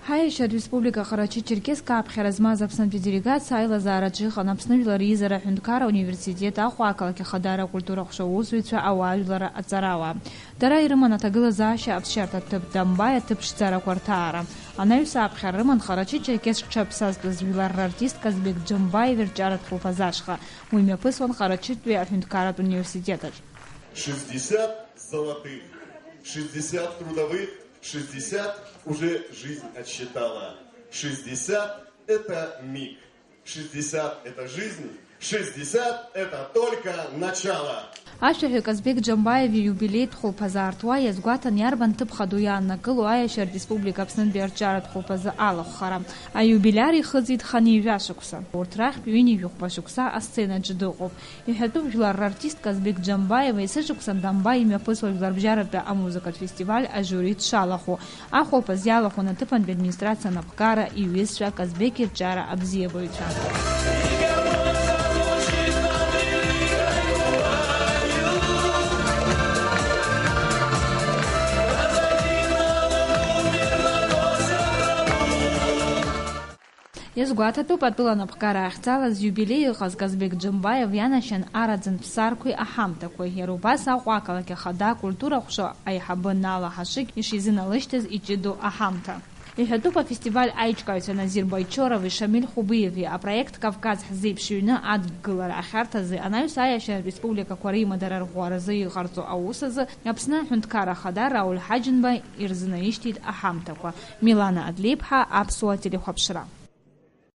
Ҳаиашьа Республика Ҟарачы-Черкесска аԥхьара змаз Аԥснытәи делегациа аилазаараҿы иҟан Аԥсны Жәлар Еизара Аҳәынҭқарра Ауниверситет Аҟәа ақалақь Ахадара акультура ҟәша-усзуҩцәа ауаажәлар аҵарауаа. Дара ирыман аҭагылазаашьа аԥсшьарҭа ҭыԥ Дамбаи аҭыԥ ԥшӡарақәа рҭаара. Анаҩс аԥхьара рыман Ҟарачы-Черкесск дшаԥсазтәыз жәлар рартист Казбек Џьамбаев ирҿиаратә хәылԥаз ашҟа. Уи мҩаԥысуан Ҟарачытәи Аҳәынҭқарратә университетаҿ. 60 золотых, 60 трудовых, 60 уже жизнь отсчитала. 60 это миг, 60 это жизнь, 60 это только начало. Ашәаҳәаҩ Казбек Џьамбаев ииубилеитә хәылԥазы аартуа иазгәаҭан иарбан ҭыԥ хаду иааннакыло Аиашьа Республика Аԥснытәи арҿиаратә хәылԥазы алахәхара. Аиубиляр ихыҵит ханижәа шықәса. Урҭ рахьтә ҩынҩажәи шықәса асценаҿы дыҟоуп. Иҳәатәуп жәлар рартист Казбек Џьамбаев есышықәсан Дамбаи имҩаԥысуа жәларбжьаратәы амузыкатә фестиваль ажиури дшалахәу. Ахәылԥаз иалахәын аҭыԥантәи администрациа анапхгара иҩызцәа Казбек ирҿиара абзиабаҩцәа. Иазгәаҭатәуп атәыла анапхгара ахьӡалаз иубилеи иҟаз Казбек Џьамбаев ианашьан араӡынтә ԥсарқәеи аҳамҭақәеи. Иара убас Аҟәа ақалақь Ахада акультура ҟәша аиҳабы Нала Ҳашыг ишизыналышьҭыз иҷыдоу аҳамҭа. Иҳәатәуп афестиваль аиҿкааҩцәа Назир Байчорови, Шамиль Хубиеви апроект Кавказ ҳзеиԥш ҩны адгылара ахьарҭазы анаҩс Аиашьа Республикақәа реимадара рӷәӷәаразы иҟарҵо аус азы Аԥсны Аҳәынҭқарра Ахада Рауль Ҳаџьынба ирзынаишьҭит аҳамҭақәа. Милана Адлеиԥҳа, Аԥсуа телехәаԥшра.